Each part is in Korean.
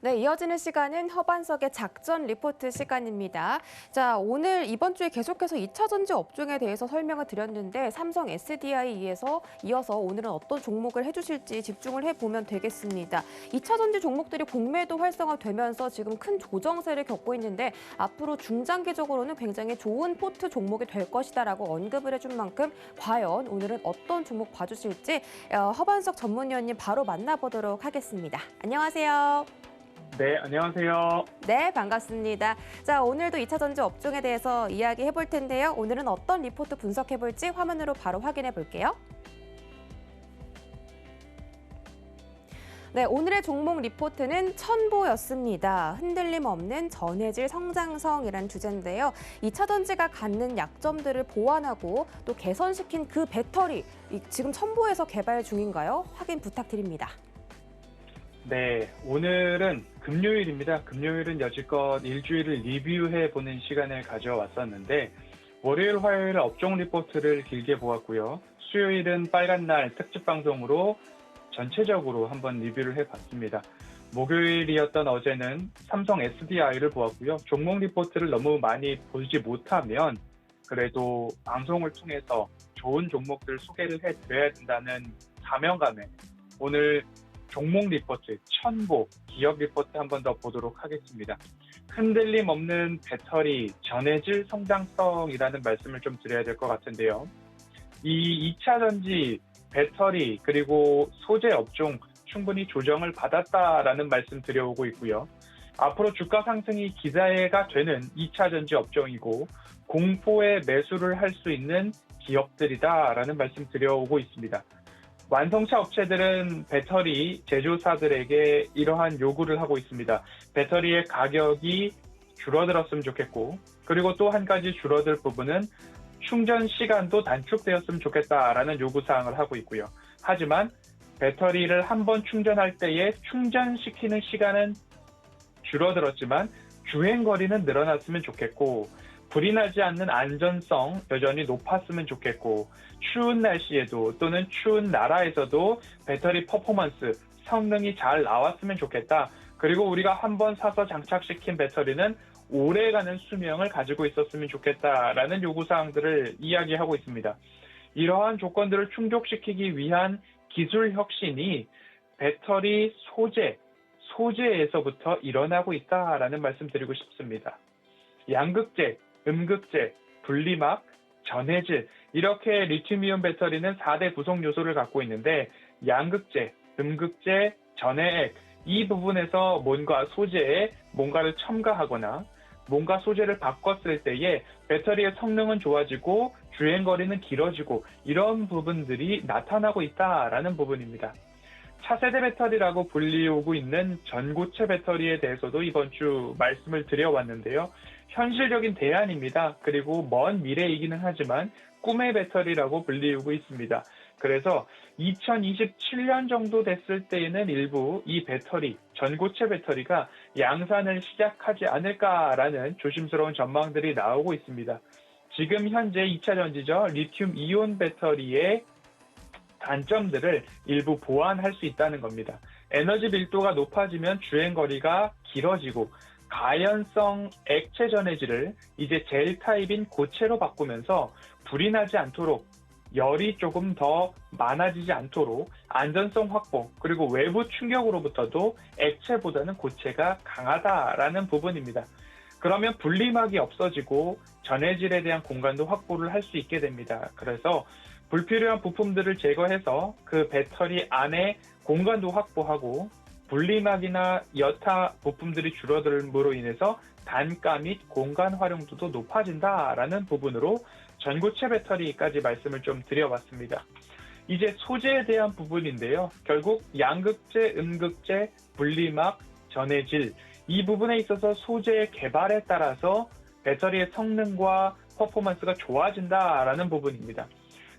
네, 이어지는 시간은 허반석의 작전 리포트 시간입니다. 자, 오늘 이번 주에 계속해서 2차 전지 업종에 대해서 설명을 드렸는데 삼성 SDI에서 이어서 오늘은 어떤 종목을 해주실지 집중을 해보면 되겠습니다. 2차 전지 종목들이 공매도 활성화되면서 지금 큰 조정세를 겪고 있는데 앞으로 중장기적으로는 굉장히 좋은 포트 종목이 될 것이다라고 언급을 해준 만큼 과연 오늘은 어떤 종목 봐주실지 허반석 전문위원님 바로 만나보도록 하겠습니다. 안녕하세요. 네, 안녕하세요. 네, 반갑습니다. 자, 오늘도 2차 전지 업종에 대해서 이야기해 볼 텐데요. 오늘은 어떤 리포트 분석해 볼지 화면으로 바로 확인해 볼게요. 네, 오늘의 종목 리포트는 첨보였습니다. 흔들림 없는 전해질 성장성이란 주제인데요. 2차 전지가 갖는 약점들을 보완하고 또 개선시킨 그 배터리, 지금 첨보에서 개발 중인가요? 확인 부탁드립니다. 네, 오늘은 금요일입니다. 금요일은 여지껏 일주일을 리뷰해보는 시간을 가져왔었는데 월요일, 화요일 업종 리포트를 길게 보았고요. 수요일은 빨간 날 특집 방송으로 전체적으로 한번 리뷰를 해봤습니다. 목요일이었던 어제는 삼성 SDI를 보았고요. 종목 리포트를 너무 많이 보지 못하면 그래도 방송을 통해서 좋은 종목들 소개를 해드려야 된다는 사명감에 오늘 종목 리포트, 첨보, 기업 리포트 한 번 더 보도록 하겠습니다. 흔들림 없는 배터리, 전해질 성장성이라는 말씀을 좀 드려야 될 것 같은데요. 이 2차 전지, 배터리, 그리고 소재 업종 충분히 조정을 받았다라는 말씀 드려오고 있고요. 앞으로 주가 상승이 기대가 되는 2차 전지 업종이고 공포의 매수를 할 수 있는 기업들이다라는 말씀 드려오고 있습니다. 완성차 업체들은 배터리 제조사들에게 이러한 요구를 하고 있습니다. 배터리의 가격이 줄어들었으면 좋겠고, 그리고 또 한 가지 줄어들 부분은 충전 시간도 단축되었으면 좋겠다라는 요구사항을 하고 있고요. 하지만 배터리를 한번 충전할 때에 충전시키는 시간은 줄어들었지만 주행거리는 늘어났으면 좋겠고, 불이 나지 않는 안전성 여전히 높았으면 좋겠고, 추운 날씨에도 또는 추운 나라에서도 배터리 퍼포먼스, 성능이 잘 나왔으면 좋겠다. 그리고 우리가 한번 사서 장착시킨 배터리는 오래가는 수명을 가지고 있었으면 좋겠다라는 요구사항들을 이야기하고 있습니다. 이러한 조건들을 충족시키기 위한 기술 혁신이 배터리 소재에서부터 일어나고 있다라는 말씀 드리고 싶습니다. 양극재, 음극재, 분리막, 전해질, 이렇게 리튬이온 배터리는 4대 구성 요소를 갖고 있는데 양극재, 음극재, 전해액, 이 부분에서 뭔가 소재에 뭔가를 첨가하거나 뭔가 소재를 바꿨을 때에 배터리의 성능은 좋아지고 주행거리는 길어지고 이런 부분들이 나타나고 있다라는 부분입니다. 차세대 배터리라고 불리우고 있는 전고체 배터리에 대해서도 이번 주 말씀을 드려왔는데요. 현실적인 대안입니다. 그리고 먼 미래이기는 하지만 꿈의 배터리라고 불리우고 있습니다. 그래서 2027년 정도 됐을 때에는 일부 이 배터리, 전고체 배터리가 양산을 시작하지 않을까라는 조심스러운 전망들이 나오고 있습니다. 지금 현재 2차 전지죠. 리튬 이온 배터리의 단점들을 일부 보완할 수 있다는 겁니다. 에너지 밀도가 높아지면 주행거리가 길어지고 가연성 액체 전해질을 이제 젤 타입인 고체로 바꾸면서 불이 나지 않도록 열이 조금 더 많아지지 않도록 안전성 확보, 그리고 외부 충격으로부터도 액체보다는 고체가 강하다라는 부분입니다. 그러면 분리막이 없어지고 전해질에 대한 공간도 확보를 할 수 있게 됩니다. 그래서 불필요한 부품들을 제거해서 그 배터리 안에 공간도 확보하고 분리막이나 여타 부품들이 줄어들므로 인해서 단가 및 공간 활용도도 높아진다라는 부분으로 전고체 배터리까지 말씀을 좀 드려봤습니다. 이제 소재에 대한 부분인데요. 결국 양극재, 음극재, 분리막, 전해질, 이 부분에 있어서 소재의 개발에 따라서 배터리의 성능과 퍼포먼스가 좋아진다라는 부분입니다.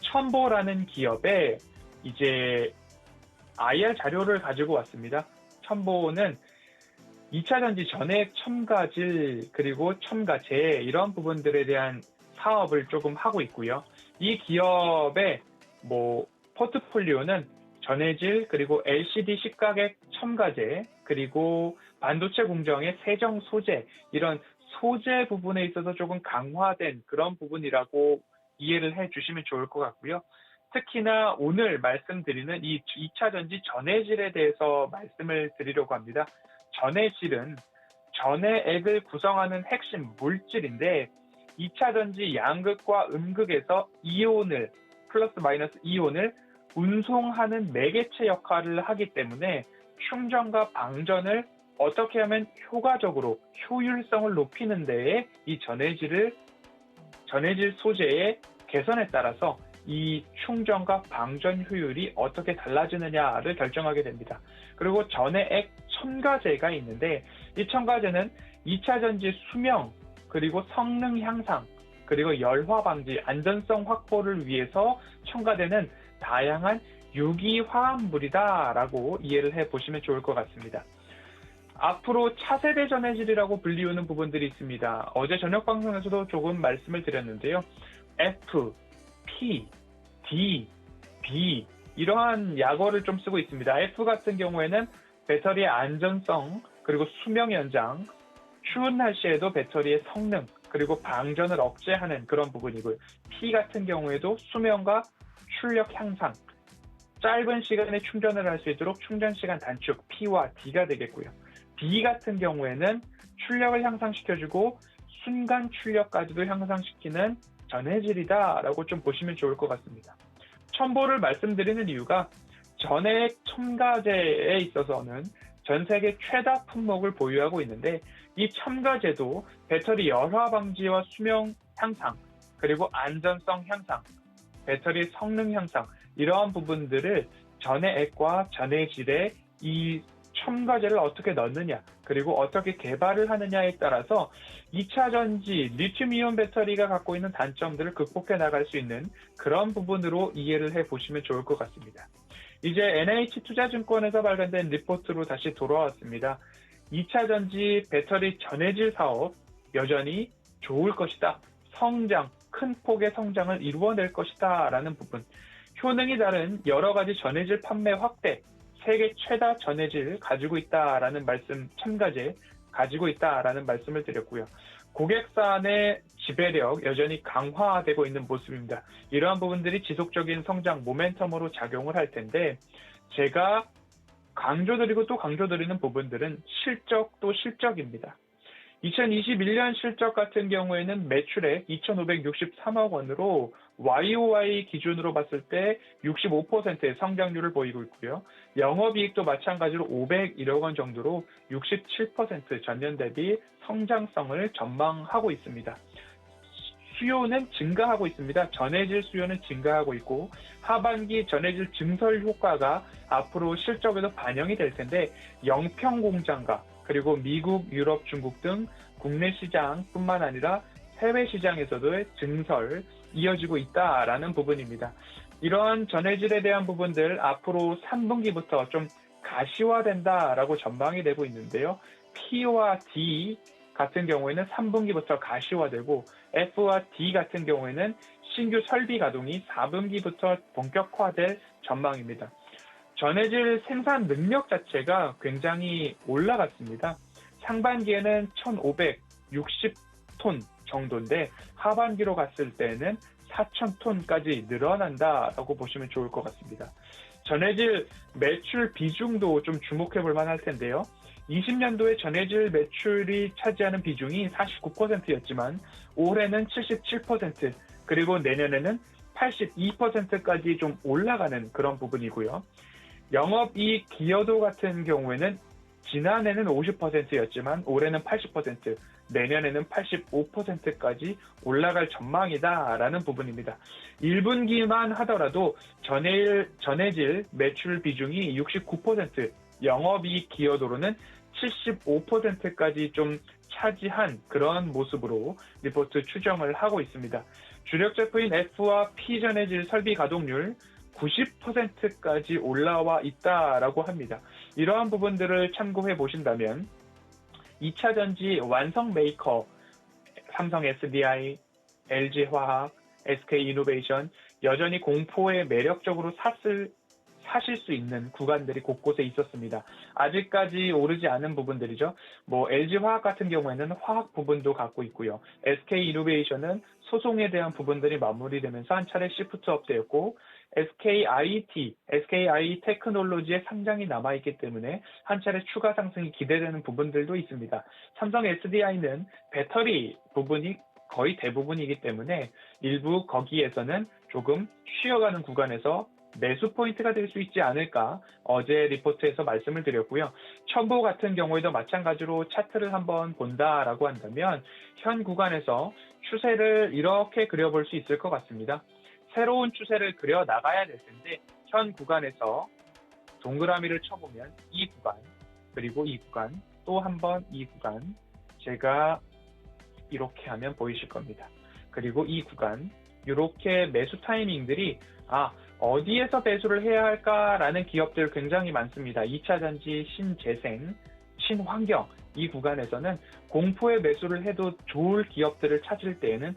첨보라는 기업에 이제 IR 자료를 가지고 왔습니다. 첨보는 2차 전지 전해액 첨가질 그리고 첨가제 이런 부분들에 대한 사업을 조금 하고 있고요. 이 기업의 포트폴리오는 전해질 그리고 LCD 식각액 첨가제 그리고 반도체 공정의 세정 소재, 이런 소재 부분에 있어서 조금 강화된 그런 부분이라고 이해를 해주시면 좋을 것 같고요. 특히나 오늘 말씀드리는 이 2차 전지 전해질에 대해서 말씀을 드리려고 합니다. 전해질은 전해액을 구성하는 핵심 물질인데 2차 전지 양극과 음극에서 이온을 플러스 마이너스 이온을 운송하는 매개체 역할을 하기 때문에 충전과 방전을 어떻게 하면 효과적으로 효율성을 높이는 데에 이 전해질 소재의 개선에 따라서 이 충전과 방전 효율이 어떻게 달라지느냐를 결정하게 됩니다. 그리고 전해액 첨가제가 있는데 이 첨가제는 2차 전지 수명, 그리고 성능 향상, 그리고 열화 방지, 안전성 확보를 위해서 첨가되는 다양한 유기화합물이다라고 이해를 해보시면 좋을 것 같습니다. 앞으로 차세대 전해질이라고 불리우는 부분들이 있습니다. 어제 저녁 방송에서도 조금 말씀을 드렸는데요. F, P, D, B 이러한 약어를 좀 쓰고 있습니다. F 같은 경우에는 배터리의 안전성, 그리고 수명 연장, 추운 날씨에도 배터리의 성능, 그리고 방전을 억제하는 그런 부분이고요. P 같은 경우에도 수명과 출력 향상, 짧은 시간에 충전을 할 수 있도록 충전 시간 단축, P와 D가 되겠고요. B 같은 경우에는 출력을 향상시켜주고 순간 출력까지도 향상시키는 전해질이다라고 좀 보시면 좋을 것 같습니다. 첨보를 말씀드리는 이유가 전해액 첨가제에 있어서는 전 세계 최다 품목을 보유하고 있는데 이 첨가제도 배터리 열화 방지와 수명 향상, 그리고 안전성 향상, 배터리 성능 향상 이러한 부분들을 전해액과 전해질에 이 첨가제를 어떻게 넣느냐, 그리고 어떻게 개발을 하느냐에 따라서 2차 전지 리튬이온 배터리가 갖고 있는 단점들을 극복해 나갈 수 있는 그런 부분으로 이해를 해보시면 좋을 것 같습니다. 이제 NH투자증권에서 발간된 리포트로 다시 돌아왔습니다. 2차 전지 배터리 전해질 사업 여전히 좋을 것이다. 성장, 큰 폭의 성장을 이루어낼 것이다 라는 부분. 효능이 다른 여러 가지 전해질 판매 확대, 세계 최다 전해질 가지고 있다라는 말씀, 첨가제 가지고 있다라는 말씀을 드렸고요. 고객사안의 지배력 여전히 강화되고 있는 모습입니다. 이러한 부분들이 지속적인 성장 모멘텀으로 작용을 할 텐데 제가 강조드리고 또 강조드리는 부분들은 실적도 실적입니다. 2021년 실적 같은 경우에는 매출액 2,563억 원으로 YOY 기준으로 봤을 때 65%의 성장률을 보이고 있고요. 영업이익도 마찬가지로 501억 원 정도로 67% 전년 대비 성장성을 전망하고 있습니다. 수요는 증가하고 있습니다. 전해질 수요는 증가하고 있고 하반기 전해질 증설 효과가 앞으로 실적에도 반영이 될 텐데 영평 공장과 그리고 미국, 유럽, 중국 등 국내 시장뿐만 아니라 해외 시장에서도 증설 이어지고 있다라는 부분입니다. 이러한 전해질에 대한 부분들 앞으로 3분기부터 좀 가시화된다라고 전망이 되고 있는데요. P와 D 같은 경우에는 3분기부터 가시화되고 F와 D 같은 경우에는 신규 설비 가동이 4분기부터 본격화될 전망입니다. 전해질 생산 능력 자체가 굉장히 올라갔습니다. 상반기에는 1,560톤 정도인데 하반기로 갔을 때는 4,000톤까지 늘어난다라고 보시면 좋을 것 같습니다. 전해질 매출 비중도 좀 주목해 볼 만할 텐데요. 20년도에 전해질 매출이 차지하는 비중이 49%였지만 올해는 77%, 그리고 내년에는 82%까지 좀 올라가는 그런 부분이고요. 영업이익 기여도 같은 경우에는 지난해는 50%였지만 올해는 80%, 내년에는 85%까지 올라갈 전망이다라는 부분입니다. 1분기만 하더라도 전해질 매출 비중이 69%, 영업이익 기여도로는 75%까지 좀 차지한 그런 모습으로 리포트 추정을 하고 있습니다. 주력 제품인 F와 P 전해질 설비 가동률 90%까지 올라와 있다라고 합니다. 이러한 부분들을 참고해 보신다면 2차 전지 완성 메이커 삼성 SDI, LG화학, SK이노베이션 여전히 공포에 매력적으로 사실 수 있는 구간들이 곳곳에 있었습니다. 아직까지 오르지 않은 부분들이죠. 뭐 LG화학 같은 경우에는 화학 부분도 갖고 있고요. SK이노베이션은 소송에 대한 부분들이 마무리되면서 한 차례 시프트업 되었고, SKI 테크놀로지의 상장이 남아있기 때문에 한 차례 추가 상승이 기대되는 부분들도 있습니다. 삼성 SDI는 배터리 부분이 거의 대부분이기 때문에 일부 거기에서는 조금 쉬어가는 구간에서 매수 포인트가 될 수 있지 않을까 어제 리포트에서 말씀을 드렸고요. 첨보 같은 경우에도 마찬가지로 차트를 한번 본다라고 한다면 현 구간에서 추세를 이렇게 그려볼 수 있을 것 같습니다. 새로운 추세를 그려 나가야 될 텐데 현 구간에서 동그라미를 쳐보면 이 구간, 그리고 이 구간, 또 한 번 이 구간, 제가 이렇게 하면 보이실 겁니다. 그리고 이 구간, 이렇게 매수 타이밍들이 어디에서 배수를 해야 할까라는 기업들 굉장히 많습니다. 2차 전지, 신재생, 신환경 이 구간에서는 공포의 매수를 해도 좋을 기업들을 찾을 때에는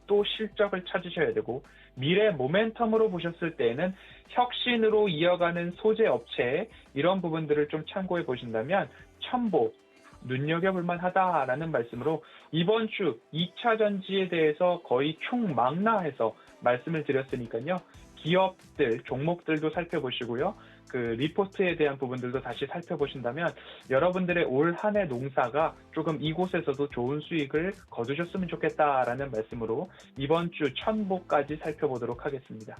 또 실적을 찾으셔야 되고, 미래 모멘텀으로 보셨을 때에는 혁신으로 이어가는 소재 업체 이런 부분들을 좀 참고해 보신다면 첨보 눈여겨볼 만하다라는 말씀으로 이번 주 2차 전지에 대해서 거의 총망라해서 말씀을 드렸으니까요. 기업들, 종목들도 살펴보시고요. 그 리포트에 대한 부분들도 다시 살펴보신다면 여러분들의 올 한 해 농사가 조금 이곳에서도 좋은 수익을 거두셨으면 좋겠다라는 말씀으로 이번 주 첨보까지 살펴보도록 하겠습니다.